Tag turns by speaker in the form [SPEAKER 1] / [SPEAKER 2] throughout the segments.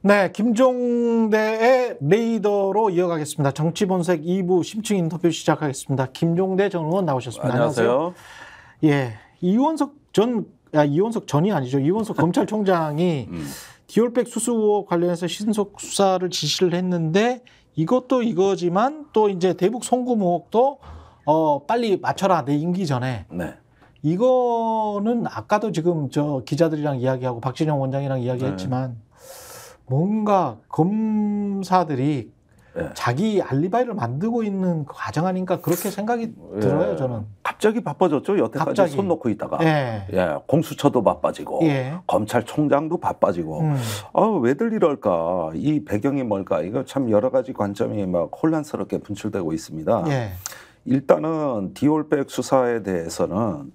[SPEAKER 1] 네, 김종대의 레이더로 이어가겠습니다. 정치본색 2부 심층 인터뷰 시작하겠습니다. 김종대 전 의원 나오셨습니다.
[SPEAKER 2] 안녕하세요.
[SPEAKER 1] 예, 이원석 전이 아니죠. 이원석 검찰총장이 디올백 수수 의혹 관련해서 신속 수사를 지시를 했는데 이것도 이거지만 또 이제 대북 송금 의혹도 빨리 맞춰라 내 임기 전에.
[SPEAKER 2] 네.
[SPEAKER 1] 이거는 아까도 지금 저 기자들이랑 이야기하고 박진영 원장이랑 이야기했지만 뭔가 검사들이 자기 알리바이를 만들고 있는 그 과정 아닌가 그렇게 생각이 들어요, 저는.
[SPEAKER 2] 갑자기 바빠졌죠. 여태까지 손 놓고 있다가. 공수처도 바빠지고 검찰총장도 바빠지고. 왜들 이럴까? 이 배경이 뭘까? 이거 참 여러 가지 관점이 막 혼란스럽게 분출되고 있습니다. 일단은 디올백 수사에 대해서는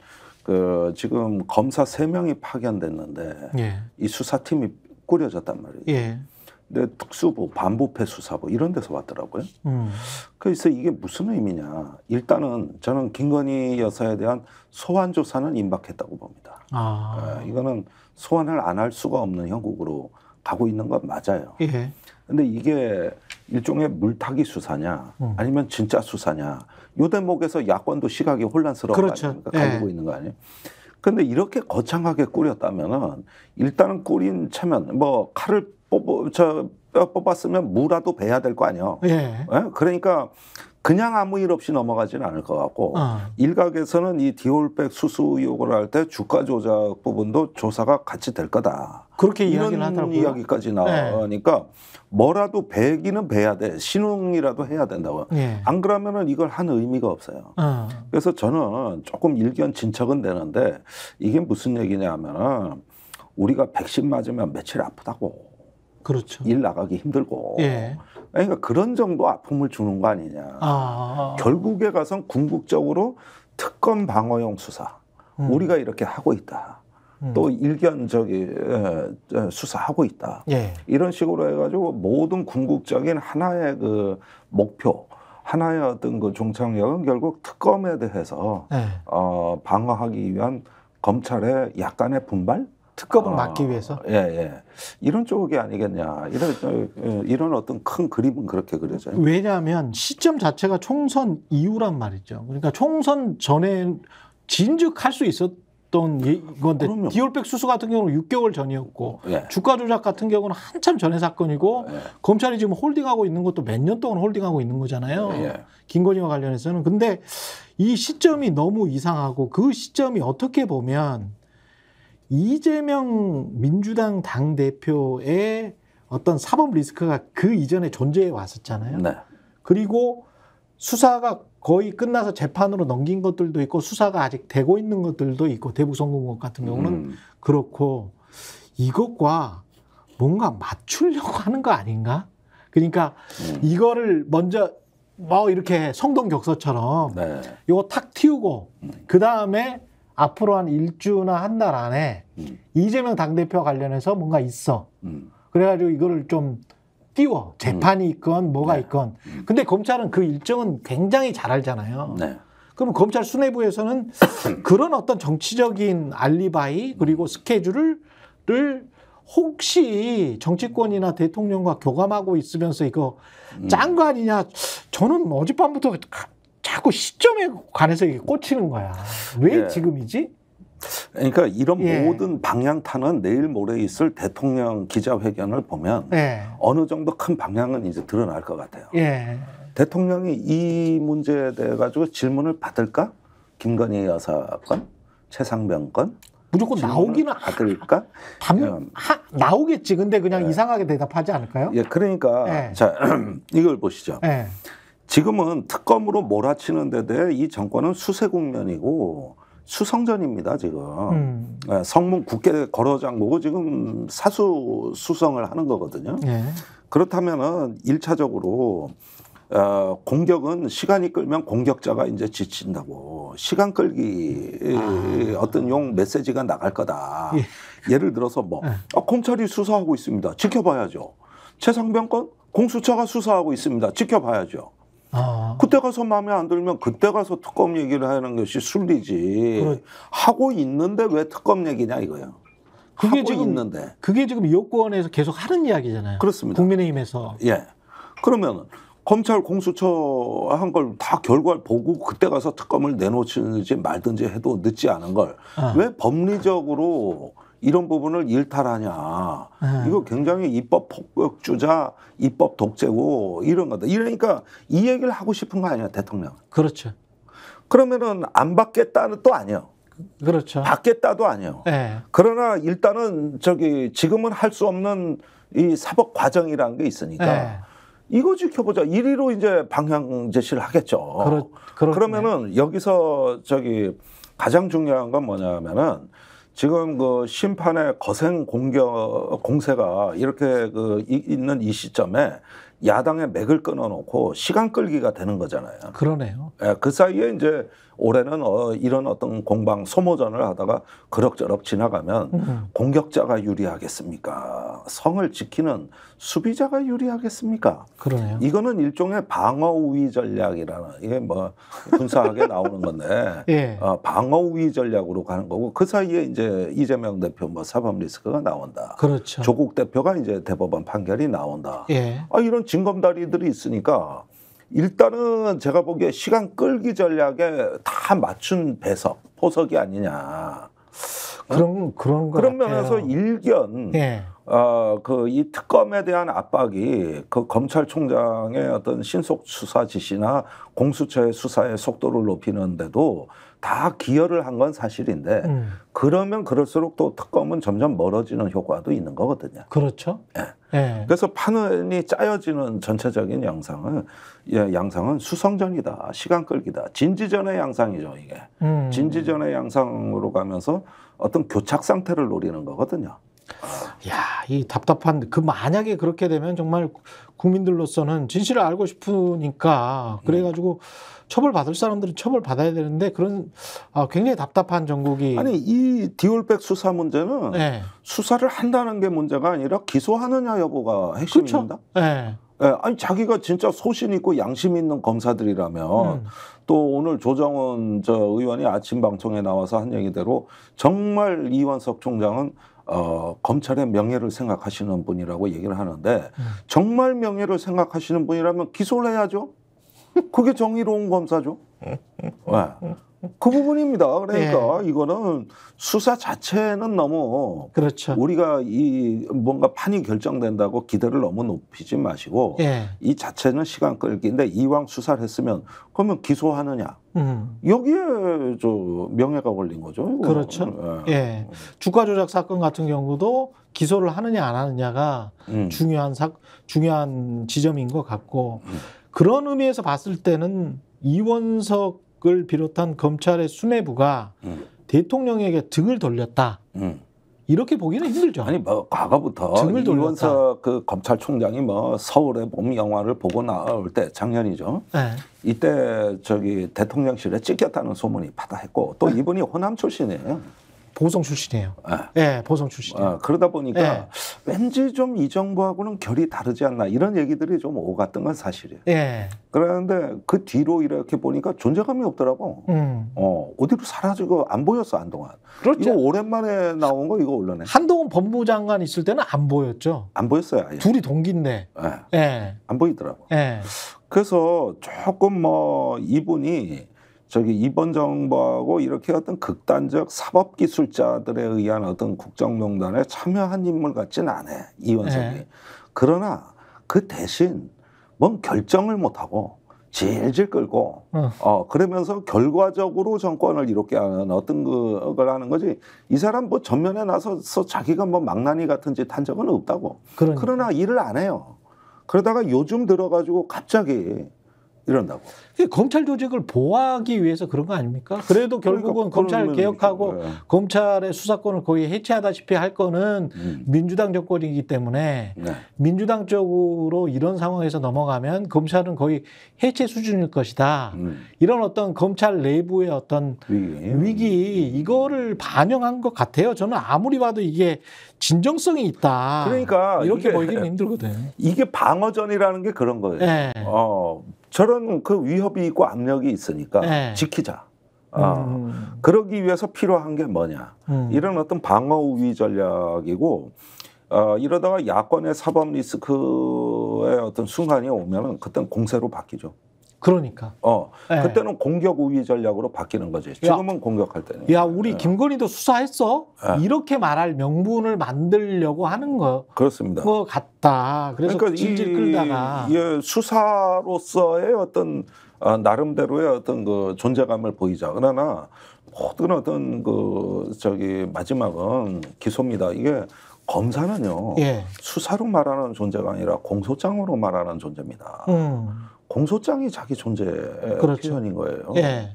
[SPEAKER 2] 지금 검사 3명이 파견됐는데 이 수사팀이 꾸려졌단 말이에요. 근데 특수부, 반부패 수사부 이런 데서 왔더라고요. 그래서 이게 무슨 의미냐. 일단은 저는 김건희 여사에 대한 소환 조사는 임박했다고 봅니다. 이거는 소환을 안 할 수가 없는 형국으로 가고 있는 건 맞아요. 근데 이게 일종의 물타기 수사냐 아니면 진짜 수사냐. 요 대목에서 야권도 시각이 혼란스러운 거 아닙니까? 가지고 있는 거 아니에요? 근데 이렇게 거창하게 꾸렸다면은 일단은 꾸린 체면 뭐 칼을 뽑았으면 무라도 베야 될 거 아니에요. 그러니까 그냥 아무 일 없이 넘어가지는 않을 것 같고 일각에서는 이 디올백 수수 의혹을 할 때 주가 조작 부분도 조사가 같이 될 거다.
[SPEAKER 1] 그렇게
[SPEAKER 2] 이런 이야기까지 나오니까 뭐라도 베기는 베야 돼. 신용이라도 해야 된다고요. 안 그러면은 이걸 한 의미가 없어요. 그래서 저는 조금 일견 진척은 되는데 이게 무슨 얘기냐면은 우리가 백신 맞으면 며칠 아프다고.
[SPEAKER 1] 그렇죠.
[SPEAKER 2] 일 나가기 힘들고. 그러니까 그런 정도 아픔을 주는 거 아니냐. 결국에 가선 궁극적으로 특검 방어용 수사. 우리가 이렇게 하고 있다. 또 일견 수사하고 있다. 이런 식으로 해가지고 모든 궁극적인 하나의 그 목표, 하나의 어떤 그 종착역은 결국 특검에 대해서 방어하기 위한 검찰의 약간의 분발?
[SPEAKER 1] 특검을 막기 위해서?
[SPEAKER 2] 이런 쪽이 아니겠냐. 이런 어떤 큰 그림은 그렇게 그려져요.
[SPEAKER 1] 왜냐하면 시점 자체가 총선 이후란 말이죠. 그러니까 총선 전에 진즉할 수 있었던 건데
[SPEAKER 2] 그럼요.
[SPEAKER 1] 디올백 수수 같은 경우는 6개월 전이었고 주가 조작 같은 경우는 한참 전의 사건이고 검찰이 지금 홀딩하고 있는 것도 몇 년 동안 홀딩하고 있는 거잖아요. 김건희와 관련해서는. 근데 이 시점이 너무 이상하고 그 시점이 어떻게 보면 이재명 민주당 당대표의 어떤 사법 리스크가 그 이전에 존재해 왔었잖아요. 그리고 수사가 거의 끝나서 재판으로 넘긴 것들도 있고 수사가 아직 되고 있는 것들도 있고 대북 송금 의혹 같은 경우는 그렇고 이것과 뭔가 맞추려고 하는 거 아닌가? 그러니까 이거를 먼저 뭐 이렇게 성동격서처럼 이거 탁 틔우고 그 다음에 앞으로 한 일주나 한 달 안에 이재명 당대표와 관련해서 뭔가 있어. 그래가지고 이거를 좀 띄워. 재판이 있건 뭐가 있건. 근데 검찰은 그 일정은 굉장히 잘 알잖아요. 그럼 검찰 수뇌부에서는 그런 어떤 정치적인 알리바이 그리고 스케줄을 혹시 정치권이나 대통령과 교감하고 있으면서 이거 짠 거 아니냐. 저는 어젯밤부터 자꾸 시점에 관해서 이게 꽂히는 거야. 왜 지금이지?
[SPEAKER 2] 그러니까 이런 모든 방향타는 내일 모레 있을 대통령 기자회견을 보면 어느 정도 큰 방향은 이제 드러날 것 같아요. 대통령이 이 문제에 대해 가지고 질문을 받을까? 김건희 여사 건, 최상병 건
[SPEAKER 1] 무조건 나오기는
[SPEAKER 2] 받을까?
[SPEAKER 1] 나오겠지. 근데 그냥 이상하게 대답하지 않을까요?
[SPEAKER 2] 그러니까 자 이걸 보시죠. 지금은 특검으로 몰아치는 데 대해 이 정권은 수세 국면이고 수성전입니다, 지금. 성문 국회 거러장보고 지금 사수 수성을 하는 거거든요. 그렇다면은 1차적으로 공격은 시간이 끌면 공격자가 이제 지친다고. 시간 끌기 어떤 용 메시지가 나갈 거다. 예를 들어서 뭐 검찰이 수사하고 있습니다. 지켜봐야죠. 최상병 건 공수처가 수사하고 있습니다. 지켜봐야죠. 그때 가서 마음에 안 들면 그때 가서 특검 얘기를 하는 것이 순리지. 하고 있는데 왜 특검 얘기냐 이거예요.
[SPEAKER 1] 그게
[SPEAKER 2] 하고
[SPEAKER 1] 지금
[SPEAKER 2] 있는데.
[SPEAKER 1] 그게 지금 여권에서 계속 하는 이야기잖아요.
[SPEAKER 2] 그렇습니다.
[SPEAKER 1] 국민의힘에서.
[SPEAKER 2] 예. 그러면 검찰 공수처 한 걸 다 결과를 보고 그때 가서 특검을 내놓든지 말든지 해도 늦지 않은 걸 왜 법리적으로 이런 부분을 일탈하냐. 이거 굉장히 입법 폭격주자, 입법 독재고 이런 거다. 이러니까 이 얘기를 하고 싶은 거 아니야, 대통령.
[SPEAKER 1] 그렇죠.
[SPEAKER 2] 그러면은 안 받겠다는 또 아니에요.
[SPEAKER 1] 그렇죠.
[SPEAKER 2] 받겠다도 아니에요.
[SPEAKER 1] 네.
[SPEAKER 2] 그러나 일단은 지금은 할 수 없는 이 사법 과정이라는 게 있으니까
[SPEAKER 1] 네.
[SPEAKER 2] 이거 지켜보자. 1위로 이제 방향 제시를 하겠죠. 그러면은 여기서 가장 중요한 건 뭐냐면은 지금 그 심판의 거센 공세가 이렇게 있는 이 시점에 야당의 맥을 끊어놓고 시간 끌기가 되는 거잖아요.
[SPEAKER 1] 그러네요.
[SPEAKER 2] 예, 그 사이에 이제 올해는 이런 어떤 공방 소모전을 하다가 그럭저럭 지나가면 공격자가 유리하겠습니까? 성을 지키는 수비자가 유리하겠습니까?
[SPEAKER 1] 그러네요.
[SPEAKER 2] 이거는 일종의 방어 우위 전략이라는 이게 뭐 군사학에 나오는 건데
[SPEAKER 1] 예.
[SPEAKER 2] 방어 우위 전략으로 가는 거고 그 사이에 이제 이재명 대표 뭐 사법 리스크가 나온다.
[SPEAKER 1] 그렇죠.
[SPEAKER 2] 조국 대표가 이제 대법원 판결이 나온다.
[SPEAKER 1] 예.
[SPEAKER 2] 이런 징검다리들이 있으니까. 일단은 제가 보기에 시간 끌기 전략에 다 맞춘 포석이 아니냐.
[SPEAKER 1] 그런 거
[SPEAKER 2] 그런
[SPEAKER 1] 같아요.
[SPEAKER 2] 면에서 일견
[SPEAKER 1] 예.
[SPEAKER 2] 이 특검에 대한 압박이 그 검찰총장의 어떤 신속 수사 지시나 공수처의 수사의 속도를 높이는데도 다 기여를 한 건 사실인데 그러면 그럴수록 또 특검은 점점 멀어지는 효과도 있는 거거든요.
[SPEAKER 1] 그렇죠.
[SPEAKER 2] 예.
[SPEAKER 1] 예.
[SPEAKER 2] 그래서 판원이 짜여지는 전체적인 양상은 수성전이다, 시간 끌기다, 진지전의 양상이죠 이게. 진지전의 양상으로 가면서 어떤 교착 상태를 노리는 거거든요.
[SPEAKER 1] 야, 이 답답한 만약에 그렇게 되면 정말 국민들로서는 진실을 알고 싶으니까 그래가지고 처벌받을 사람들은 처벌받아야 되는데 그런 굉장히 답답한 정국이.
[SPEAKER 2] 아니 이 디올백 수사 문제는
[SPEAKER 1] 네. 수사를
[SPEAKER 2] 한다는 게 문제가 아니라 기소하느냐 여부가 핵심입니다.
[SPEAKER 1] 네.
[SPEAKER 2] 네, 아니 자기가 진짜 소신 있고 양심 있는 검사들이라면 또 오늘 조정은 의원이 아침 방송에 나와서 한 얘기대로 정말 이원석 총장은 검찰의 명예를 생각하시는 분이라고 얘기를 하는데 정말 명예를 생각하시는 분이라면 기소를 해야죠. 그게 정의로운 검사죠. 네. 그 부분입니다. 그러니까 이거는 수사 자체는 너무
[SPEAKER 1] 그렇죠.
[SPEAKER 2] 우리가 뭔가 판이 결정된다고 기대를 너무 높이지 마시고 이 자체는 시간 끌기인데 이왕 수사를 했으면 그러면 기소하느냐. 여기에 명예가 걸린 거죠. 이거.
[SPEAKER 1] 그렇죠. 예. 주가 조작 사건 같은 경우도 기소를 하느냐 안 하느냐가 중요한 지점인 것 같고 그런 의미에서 봤을 때는 이원석을 비롯한 검찰의 수뇌부가 대통령에게 등을 돌렸다. 이렇게 보기는 힘들죠.
[SPEAKER 2] 아니 과거부터 이원석 그 검찰총장이 서울의 봄 영화를 보고 나올 때 작년이죠. 네. 이때 대통령실에 찍혔다는 소문이 파다했고 또 이분이 호남 출신이에요.
[SPEAKER 1] 보성 출신이에요. 네, 보성 출신이에요.
[SPEAKER 2] 그러다 보니까 왠지 좀 이 정부하고는 결이 다르지 않나 이런 얘기들이 좀 오갔던 건 사실이에요. 그런데 그 뒤로 이렇게 보니까 존재감이 없더라고. 어디로 사라지고 안 보였어 한동안.
[SPEAKER 1] 그렇죠.
[SPEAKER 2] 이거 오랜만에 나온 거 이거 올라네.
[SPEAKER 1] 한동훈 법무장관 있을 때는 안 보였죠.
[SPEAKER 2] 안 보였어요. 아예.
[SPEAKER 1] 둘이 동기인데.
[SPEAKER 2] 안 보이더라고. 그래서 조금 이분이 이번 정부하고 이렇게 어떤 극단적 사법기술자들에 의한 어떤 국정농단에 참여한 인물 같진 않아, 이원석이. 그러나 그 대신 뭔 결정을 못하고 질질 끌고 그러면서 결과적으로 정권을 이롭게 하는 어떤 걸 하는 거지. 이 사람 전면에 나서서 자기가 망나니 같은 짓 한 적은 없다고. 그러나 일을 안 해요. 그러다가 요즘 들어가지고 갑자기 이런다고.
[SPEAKER 1] 검찰 조직을 보호하기 위해서 그런 거 아닙니까? 그래도 결국은 검찰 개혁하고 검찰의 수사권을 거의 해체하다시피 할 거는 민주당 정권이기 때문에 민주당 쪽으로 이런 상황에서 넘어가면 검찰은 거의 해체 수준일 것이다. 이런 어떤 검찰 내부의 어떤 위기 이거를 반영한 것 같아요. 저는 아무리 봐도 이게 진정성이 있다.
[SPEAKER 2] 그러니까
[SPEAKER 1] 이렇게 보이기는 힘들거든.
[SPEAKER 2] 이게 방어전이라는 게 그런 거예요. 저런 그 위협이 있고 압력이 있으니까 네. 지키자. 그러기 위해서 필요한 게 뭐냐. 이런 어떤 방어 우위 전략이고 이러다가 야권의 사법 리스크의 어떤 순간이 오면은 그때는 공세로 바뀌죠.
[SPEAKER 1] 그러니까.
[SPEAKER 2] 네. 그때는 공격 우위 전략으로 바뀌는 거지. 지금은 야, 공격할 때는.
[SPEAKER 1] 야, 우리 김건희도 수사했어? 네. 이렇게 말할 명분을 만들려고 하는 거.
[SPEAKER 2] 그렇습니다.
[SPEAKER 1] 거 같다. 그래서
[SPEAKER 2] 그러니까
[SPEAKER 1] 질질 끌다가.
[SPEAKER 2] 수사로서의 어떤 나름대로의 어떤 그 존재감을 보이자. 그러나 모든 어떤 마지막은 기소입니다. 이게 검사는요. 예. 수사로 말하는 존재가 아니라 공소장으로 말하는 존재입니다. 공소장이 자기 존재의 그렇죠. 표현인 거예요. 예.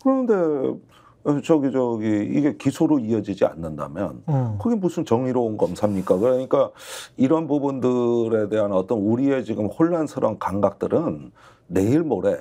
[SPEAKER 2] 그런데 이게 기소로 이어지지 않는다면 그게 무슨 정의로운 검사입니까? 그러니까 이런 부분들에 대한 어떤 우리의 지금 혼란스러운 감각들은 내일 모레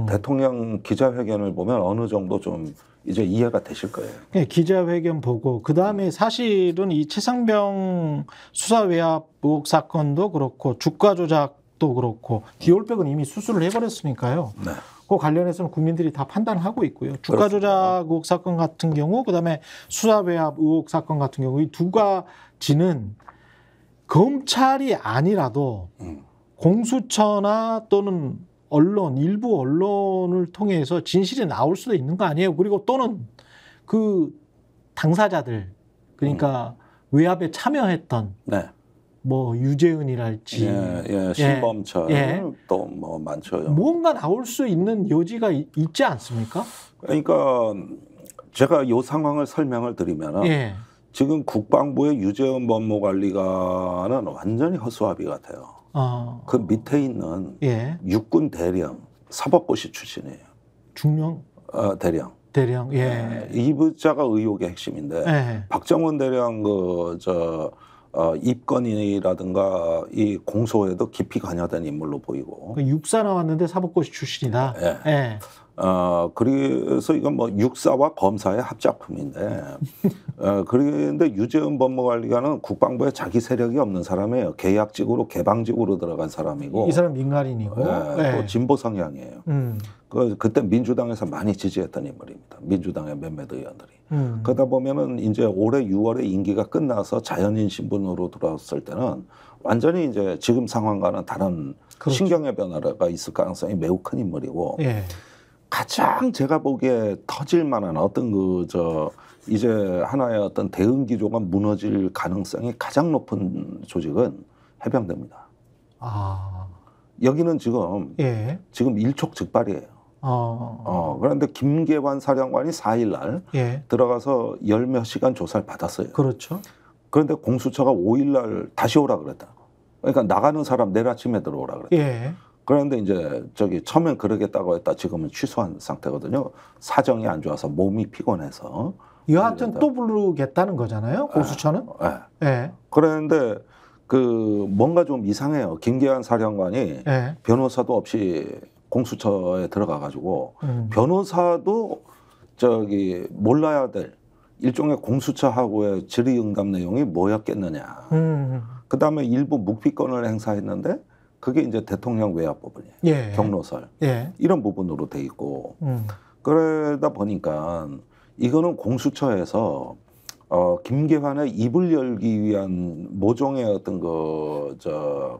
[SPEAKER 2] 대통령 기자회견을 보면 어느 정도 좀 이제 이해가 되실 거예요.
[SPEAKER 1] 네, 기자회견 보고 그다음에 사실은 이 최상병 수사 외압 의혹 사건도 그렇고 주가 조작도 그렇고 디올백은 이미 수술을 해버렸으니까요. 네. 그 관련해서는 국민들이 다 판단하고 있고요. 주가 조작 의혹 사건 같은 경우 그다음에 수사 외압 의혹 사건 같은 경우 이 두 가지는 검찰이 아니라도 공수처나 또는 언론, 일부 언론을 통해서 진실이 나올 수도 있는 거 아니에요. 그리고 또는 그 당사자들, 그러니까 외압에 참여했던
[SPEAKER 2] 네.
[SPEAKER 1] 뭐 유재은이랄지,
[SPEAKER 2] 신범철 또 뭐 많죠.
[SPEAKER 1] 뭔가 나올 수 있는 여지가 있지 않습니까?
[SPEAKER 2] 그러니까 제가 이 상황을 설명을 드리면은 지금 국방부의 유재은 법무관리관은 완전히 허수아비 같아요. 그 밑에 있는 육군 대령 사법고시 출신이에요.
[SPEAKER 1] 중령?
[SPEAKER 2] 대령.
[SPEAKER 1] 대령.
[SPEAKER 2] 이 부자가 의혹의 핵심인데 박정원 대령 입건이라든가 이 공소에도 깊이 관여된 인물로 보이고.
[SPEAKER 1] 육사 나왔는데 사법고시 출신이다.
[SPEAKER 2] 그래서 이건 뭐 육사와 검사의 합작품인데, 그런데 유재은 법무관리관은 국방부에 자기 세력이 없는 사람이에요. 계약직으로 개방직으로 들어간 사람이고.
[SPEAKER 1] 이 사람 민간인이고.
[SPEAKER 2] 또 진보 성향이에요. 그때 민주당에서 많이 지지했던 인물입니다. 민주당의 몇몇 의원들이. 그러다 보면은 이제 올해 6월에 임기가 끝나서 자연인 신분으로 들어왔을 때는 완전히 이제 지금 상황과는 다른 그렇죠. 신경의 변화가 있을 가능성이 매우 큰 인물이고. 가장 제가 보기에 터질 만한 어떤 이제 하나의 어떤 대응 기조가 무너질 가능성이 가장 높은 조직은 해병대입니다. 여기는 지금 일촉즉발이에요. 그런데 김계환 사령관이 4일 날 들어가서 10몇 시간 조사를 받았어요.
[SPEAKER 1] 그렇죠.
[SPEAKER 2] 그런데 공수처가 5일 날 다시 오라 그랬다. 그러니까 나가는 사람 내일 아침에 들어오라 그랬다. 그런데 이제 처음엔 그러겠다고 했다. 지금은 취소한 상태거든요. 사정이 안 좋아서 몸이 피곤해서.
[SPEAKER 1] 여하튼 또 부르겠다는 거잖아요. 공수처는.
[SPEAKER 2] 그런데 뭔가 좀 이상해요. 김계환 사령관이 변호사도 없이 공수처에 들어가가지고 변호사도 몰라야 될 일종의 공수처하고의 질의응답 내용이 뭐였겠느냐. 그다음에 일부 묵비권을 행사했는데 그게 이제 대통령 외압법이에요. 경로설. 이런 부분으로 돼 있고. 그러다 보니까 이거는 공수처에서 김계환의 입을 열기 위한 모종의 어떤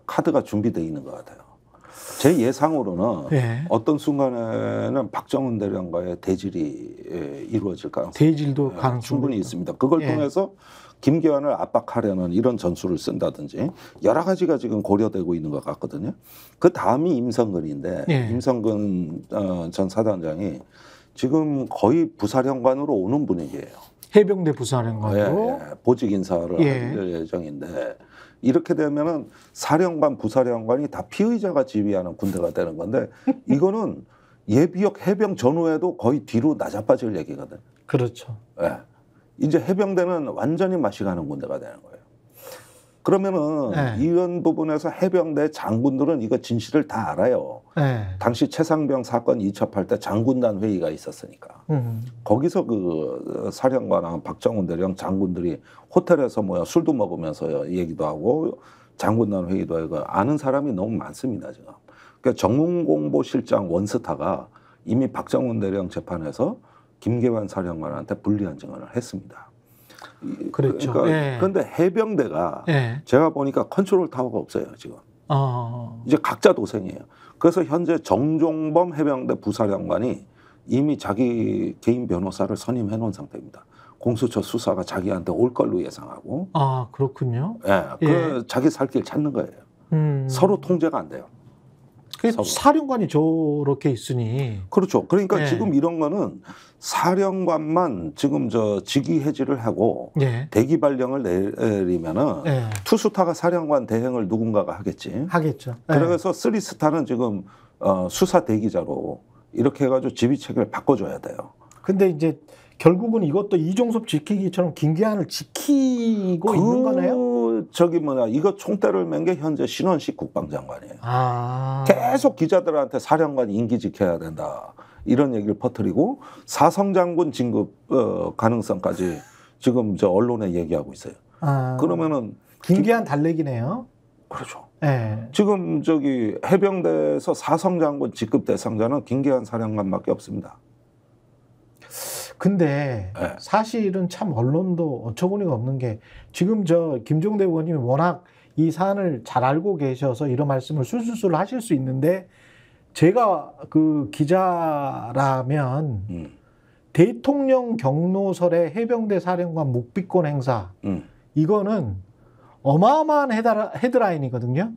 [SPEAKER 2] 카드가 준비되어 있는 것 같아요. 제 예상으로는 어떤 순간에는 박정훈 대령과의 대질이 이루어질 가능성이
[SPEAKER 1] 대질도
[SPEAKER 2] 충분히 있습니다. 그걸 통해서 김계환을 압박하려는 이런 전술을 쓴다든지 여러 가지가 지금 고려되고 있는 것 같거든요. 그 다음이 임성근인데 임성근 전 사단장이 지금 거의 부사령관으로 오는 분위기예요.
[SPEAKER 1] 해병대 부사령관으로
[SPEAKER 2] 보직 인사를 할 예정인데 이렇게 되면은 사령관, 부사령관이 다 피의자가 지휘하는 군대가 되는 건데 이거는 예비역 해병 전후에도 거의 뒤로 낮아빠질 얘기거든.
[SPEAKER 1] 그렇죠.
[SPEAKER 2] 이제 해병대는 완전히 맛이 가는 군대가 되는 거예요. 그러면은 이런 부분에서 해병대 장군들은 이거 진실을 다 알아요. 당시 최상병 사건 2첩할 때 장군단 회의가 있었으니까. 거기서 그 사령관랑 박정훈 대령 장군들이 호텔에서 술도 먹으면서 얘기도 하고 장군단 회의도 하고 아는 사람이 너무 많습니다, 지금. 그러니까 정문공보실장 원스타가 이미 박정훈 대령 재판에서 김계환 사령관한테 불리한 증언을 했습니다.
[SPEAKER 1] 그렇죠.
[SPEAKER 2] 그런데 해병대가 제가 보니까 컨트롤 타워가 없어요 지금. 이제 각자 도생이에요. 그래서 현재 정종범 해병대 부사령관이 이미 자기 개인 변호사를 선임해 놓은 상태입니다. 공수처 수사가 자기한테 올 걸로 예상하고.
[SPEAKER 1] 아, 그렇군요.
[SPEAKER 2] 그 자기 살 길 찾는 거예요. 서로 통제가 안 돼요.
[SPEAKER 1] 사령관이 저렇게 있으니.
[SPEAKER 2] 그렇죠. 그러니까 지금 이런 거는 사령관만 지금 저 직위 해지를 하고 대기 발령을 내리면은 투스타가 사령관 대행을 누군가가 하겠지.
[SPEAKER 1] 하겠죠.
[SPEAKER 2] 그래서 쓰리스타는 지금 수사 대기자로 이렇게 해가지고 지휘 체계를 바꿔줘야 돼요.
[SPEAKER 1] 근데 이제 결국은 이것도 이종섭 지키기처럼 김계한을 지키고 있는 거네요.
[SPEAKER 2] 저기 뭐냐 이거 총대를 맨 게 현재 신원식 국방장관이에요. 계속 기자들한테 사령관 임기 지켜야 된다 이런 얘기를 퍼뜨리고 사성장군 진급 가능성까지 지금 저 언론에 얘기하고 있어요. 그러면은
[SPEAKER 1] 김계한 달래기네요.
[SPEAKER 2] 그렇죠. 지금 저기 해병대에서 사성장군 직급 대상자는 김계한 사령관밖에 없습니다.
[SPEAKER 1] 근데 사실은 참 언론도 어처구니가 없는 게 지금 저 김종대 의원님이 워낙 이 사안을 잘 알고 계셔서 이런 말씀을 술술술 하실 수 있는데 제가 그 기자라면 대통령 경로설의 해병대 사령관 묵비권 행사 이거는 어마어마한 헤드라인이거든요.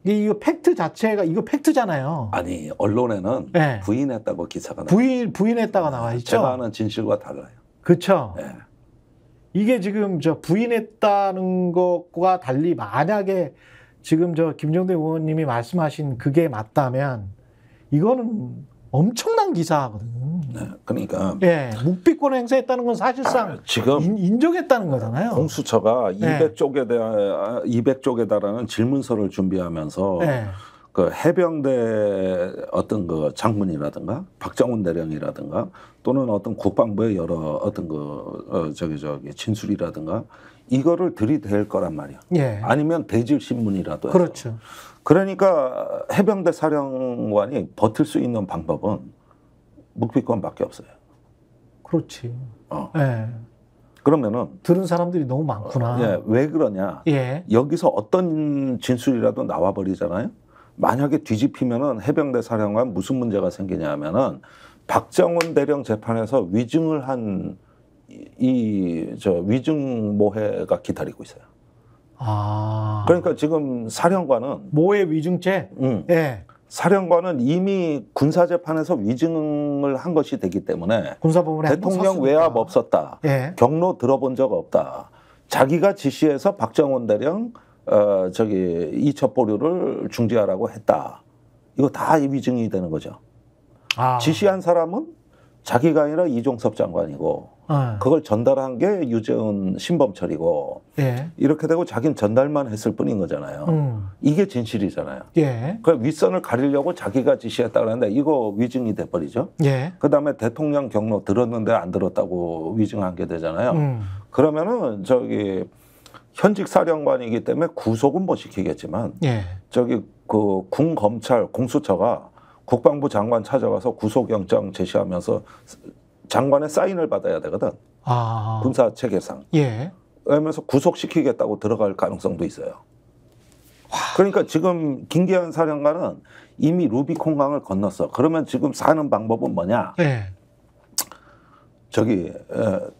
[SPEAKER 1] 이거 팩트 자체가 이거 팩트잖아요.
[SPEAKER 2] 아니 언론에는 부인했다고 기사가
[SPEAKER 1] 부인했다가 나와 있죠.
[SPEAKER 2] 제가 아는 진실과 달라요.
[SPEAKER 1] 그렇죠. 이게 지금 저 부인했다는 것과 달리 만약에 지금 저 김종대 의원님이 말씀하신 그게 맞다면 이거는 엄청난 기사거든요.
[SPEAKER 2] 그러니까
[SPEAKER 1] 묵비권 행사했다는 건 사실상 지금 인정했다는 거잖아요.
[SPEAKER 2] 공수처가 200쪽에 달하는 질문서를 준비하면서 그 해병대 어떤 그 장군이라든가 박정훈 대령이라든가 또는 어떤 국방부의 여러 어떤 그 저기 진술이라든가 이거를 들이댈 거란 말이야. 아니면 대질 신문이라도 해서.
[SPEAKER 1] 그렇죠.
[SPEAKER 2] 그러니까 해병대 사령관이 버틸 수 있는 방법은 묵비권밖에 없어요.
[SPEAKER 1] 그렇지.
[SPEAKER 2] 그러면은
[SPEAKER 1] 들은 사람들이 너무 많구나.
[SPEAKER 2] 왜 그러냐? 여기서 어떤 진술이라도 나와 버리잖아요. 만약에 뒤집히면은 해병대 사령관 무슨 문제가 생기냐 하면은 박정훈 대령 재판에서 위증을 한 위증 모해가 기다리고 있어요. 그러니까 지금 사령관은
[SPEAKER 1] 모해 위증죄?
[SPEAKER 2] 사령관은 이미 군사재판에서 위증을 한 것이 되기 때문에 대통령 외압 없었다. 경로 들어본 적 없다. 자기가 지시해서 박정훈 대령 이첩보류를 중지하라고 했다. 이거 다 위증이 되는 거죠. 지시한 사람은 자기가 아니라 이종섭 장관이고 그걸 전달한 게 유재훈 신범철이고 이렇게 되고 자기는 전달만 했을 뿐인 거잖아요. 이게 진실이잖아요. 그 윗선을 가리려고 자기가 지시했다 그러는데 이거 위증이 돼버리죠. 그다음에 대통령 경로 들었는데 안 들었다고 위증한 게 되잖아요. 그러면은 현직 사령관이기 때문에 구속은 못 시키겠지만 그 군 검찰 공수처가 국방부 장관 찾아가서 구속영장 제시하면서 장관의 사인을 받아야 되거든. 군사 체계상. 그러면서 구속시키겠다고 들어갈 가능성도 있어요. 그러니까 지금 김계한 사령관은 이미 루비콘강을 건넜어. 그러면 지금 사는 방법은 뭐냐?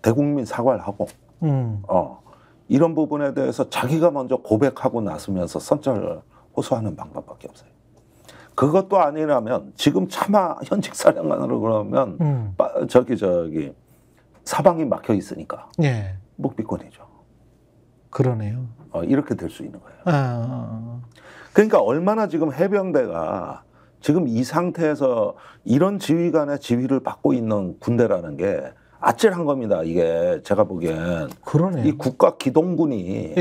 [SPEAKER 2] 대국민 사과를 하고 이런 부분에 대해서 자기가 먼저 고백하고 나서면서 선처를 호소하는 방법밖에 없어요. 그것도 아니라면 지금 차마 현직 사령관으로 그러면 사방이 막혀 있으니까 묵비권이죠.
[SPEAKER 1] 그러네요.
[SPEAKER 2] 이렇게 될 수 있는 거예요. 그러니까 얼마나 지금 해병대가 지금 이 상태에서 이런 지휘관의 지휘를 받고 있는 군대라는 게 아찔한 겁니다. 이게 제가 보기엔 이 국가 기동군이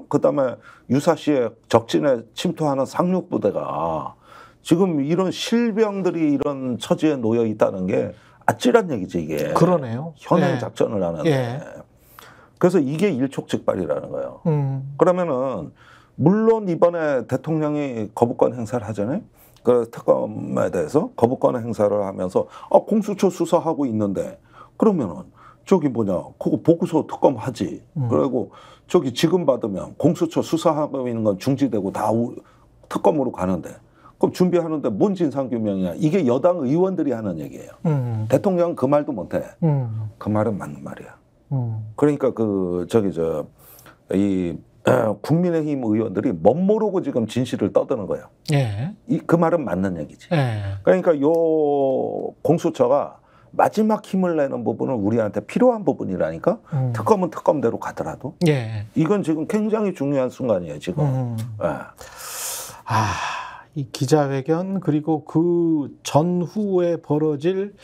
[SPEAKER 2] 그다음에 유사시에 적진에 침투하는 상륙부대가 지금 이런 실병들이 이런 처지에 놓여 있다는 게 아찔한 얘기지 이게. 현행 작전을 하는데. 그래서 이게 일촉즉발이라는 거예요. 그러면은 물론 이번에 대통령이 거부권 행사를 하잖아요. 그 특검에 대해서 거부권 행사를 하면서 공수처 수사하고 있는데 그러면은 저기 뭐냐 그거 보고서 특검 하지. 그리고 저기 지금 받으면 공수처 수사하고 있는 건 중지되고 다 특검으로 가는데 그럼 준비하는데 뭔 진상규명이냐. 이게 여당 의원들이 하는 얘기예요. 대통령은 그 말도 못해. 그 말은 맞는 말이야. 그러니까 이 국민의힘 의원들이 멋모르고 지금 진실을 떠드는 거예요.
[SPEAKER 1] 예.
[SPEAKER 2] 그 말은 맞는 얘기지.
[SPEAKER 1] 예.
[SPEAKER 2] 그러니까 요 공수처가 마지막 힘을 내는 부분은 우리한테 필요한 부분이라니까. 특검은 특검대로 가더라도.
[SPEAKER 1] 예.
[SPEAKER 2] 이건 지금 굉장히 중요한 순간이에요. 지금. 예.
[SPEAKER 1] 이 기자회견 그리고 그 전후에 벌어질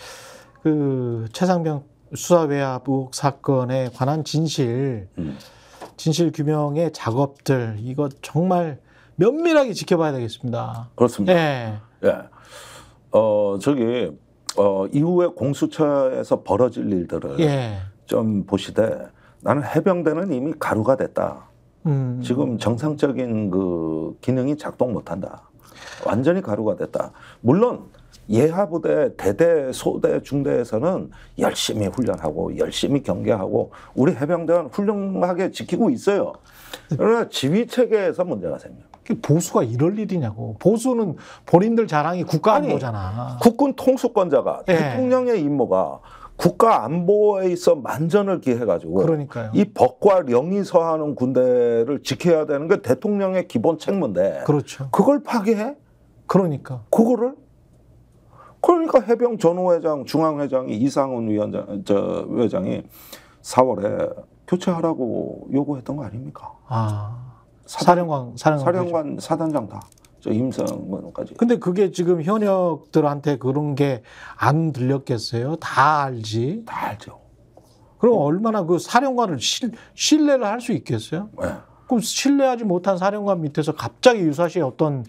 [SPEAKER 1] 그 최상병 수사외압 의혹 사건에 관한 진실 규명의 작업들 이거 정말 면밀하게 지켜봐야 되겠습니다.
[SPEAKER 2] 그렇습니다.
[SPEAKER 1] 예.
[SPEAKER 2] 예. 이후에 공수처에서 벌어질 일들을
[SPEAKER 1] 예.
[SPEAKER 2] 좀 보시되 나는 해병대는 이미 가루가 됐다. 지금 정상적인 그 기능이 작동 못한다. 완전히 가루가 됐다. 물론 예하부대, 대대, 소대, 중대에서는 열심히 훈련하고 열심히 경계하고 우리 해병대는 훌륭하게 지키고 있어요. 그러나 지휘체계에서 문제가 생겨요.
[SPEAKER 1] 보수가 이럴 일이냐고. 보수는 본인들 자랑이 국가안보잖아.
[SPEAKER 2] 국군 통수권자가
[SPEAKER 1] 예.
[SPEAKER 2] 대통령의 임무가 국가 안보에 있어 만전을 기해가지고
[SPEAKER 1] 그러니까요.
[SPEAKER 2] 이 법과 령이 서하는 군대를 지켜야 되는 게 대통령의 기본 책무인데
[SPEAKER 1] 그렇죠.
[SPEAKER 2] 그걸 파괴해?
[SPEAKER 1] 그러니까.
[SPEAKER 2] 그러니까 해병 전후회장, 중앙회장이 이상훈 회장이 4월에 교체하라고 요구했던 거 아닙니까?
[SPEAKER 1] 사령관
[SPEAKER 2] 사단장 다. 저 임성근까지.
[SPEAKER 1] 근데 그게 지금 현역들한테 그런 게 안 들렸겠어요? 다 알지.
[SPEAKER 2] 다 알죠.
[SPEAKER 1] 그럼 얼마나 그 사령관을 신뢰를 할 수 있겠어요?
[SPEAKER 2] 네.
[SPEAKER 1] 그럼 신뢰하지 못한 사령관 밑에서 갑자기 유사시에 어떤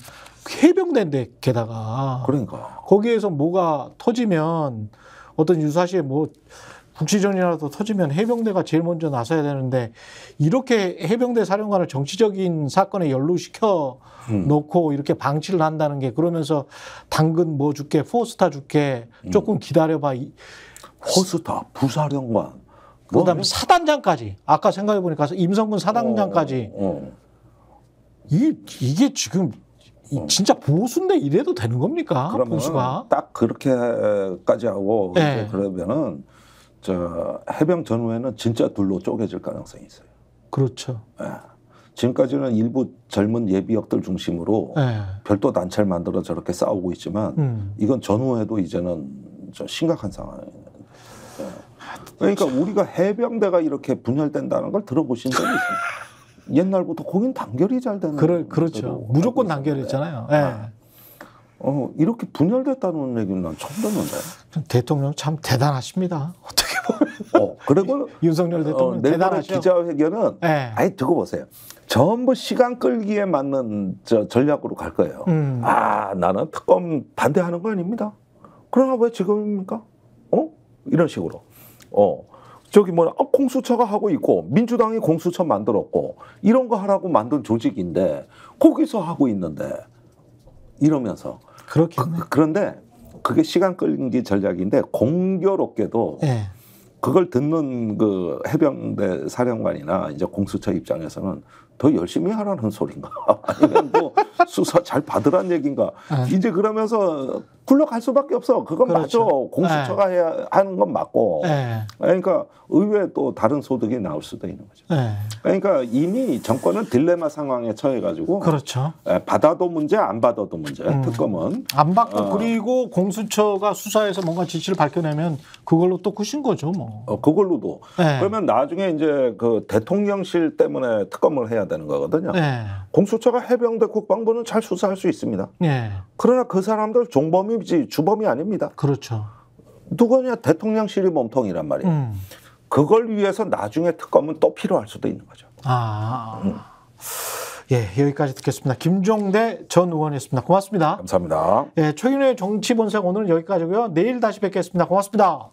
[SPEAKER 1] 해병대인데 게다가
[SPEAKER 2] 그러니까
[SPEAKER 1] 거기에서 뭐가 터지면 어떤 유사시에 뭐 국지전이라도 터지면 해병대가 제일 먼저 나서야 되는데 이렇게 해병대 사령관을 정치적인 사건에 연루시켜 놓고 이렇게 방치를 한다는 게 그러면서 당근 뭐 줄게 포스타 줄게 조금 기다려봐.
[SPEAKER 2] 포스타 부사령관
[SPEAKER 1] 그다음에 사단장까지 아까 생각해 보니까 임성근 사단장까지 이게 지금 진짜 보수인데 이래도 되는 겁니까?
[SPEAKER 2] 그러면
[SPEAKER 1] 보수가
[SPEAKER 2] 딱 그렇게까지 하고
[SPEAKER 1] 네.
[SPEAKER 2] 이제 그러면은 저 해병 전후에는 진짜 둘로 쪼개질 가능성이 있어요.
[SPEAKER 1] 그렇죠.
[SPEAKER 2] 네. 지금까지는 일부 젊은 예비역들 중심으로
[SPEAKER 1] 네.
[SPEAKER 2] 별도 단체를 만들어 저렇게 싸우고 있지만 이건 전후에도 이제는 좀 심각한 상황이에요. 네. 그러니까 우리가 해병대가 이렇게 분열된다는 걸 들어보신 적이 있습니다. 옛날부터 거긴 단결이 잘 되는.
[SPEAKER 1] 그렇죠. 무조건 단결했잖아요. 네.
[SPEAKER 2] 이렇게 분열됐다는 얘기는 난 처음 듣는데.
[SPEAKER 1] 대통령 참 대단하십니다. 어떻게 보면.
[SPEAKER 2] 그리고
[SPEAKER 1] 윤석열 대통령 대단하죠.
[SPEAKER 2] 기자회견은
[SPEAKER 1] 네.
[SPEAKER 2] 아예 듣고 보세요. 전부 시간 끌기에 맞는 전략으로 갈 거예요. 나는 특검 반대하는 거 아닙니다. 그러나 왜 지금입니까? 이런 식으로. 저기 공수처가 하고 있고 민주당이 공수처 만들었고 이런 거 하라고 만든 조직인데 거기서 하고 있는데 이러면서 그런데 그게 시간 끌기 전략인데 공교롭게도
[SPEAKER 1] 네.
[SPEAKER 2] 그걸 듣는 그 해병대 사령관이나 이제 공수처 입장에서는 더 열심히 하라는 소린가 아니면 뭐 수사 잘 받으란 얘기인가 이제 그러면서 굴러갈 수밖에 없어. 그건 그렇죠. 맞아. 공수처가 해야 하는 건 맞고 그러니까 의외에 또 다른 소득이 나올 수도 있는 거죠. 그러니까 이미 정권은 딜레마 상황에 처해가지고
[SPEAKER 1] 그렇죠.
[SPEAKER 2] 받아도 문제 안 받아도 문제. 특검은
[SPEAKER 1] 안 받고 그리고 공수처가 수사해서 뭔가 지시를 밝혀내면 그걸로 또 끝인 거죠 뭐.
[SPEAKER 2] 그걸로도 그러면 나중에 이제 그 대통령실 때문에 특검을 해야 되는 거거든요. 공수처가 해병대 국방부는 잘 수사할 수 있습니다. 그러나 그 사람들 종범이지 주범이 아닙니다.
[SPEAKER 1] 그렇죠.
[SPEAKER 2] 누구냐 대통령실이 몸통이란 말이에요. 그걸 위해서 나중에 특검은 또 필요할 수도 있는 거죠.
[SPEAKER 1] 예, 여기까지 듣겠습니다. 김종대 전 의원이었습니다. 고맙습니다.
[SPEAKER 2] 감사합니다.
[SPEAKER 1] 예, 최근의 정치본색 오늘은 여기까지고요. 내일 다시 뵙겠습니다. 고맙습니다.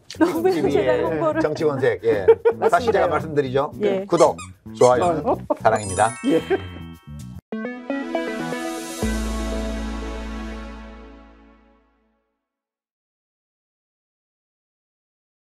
[SPEAKER 3] TV의 정치본색. 다시 제가 말씀드리죠. 구독, 좋아요, 사랑입니다.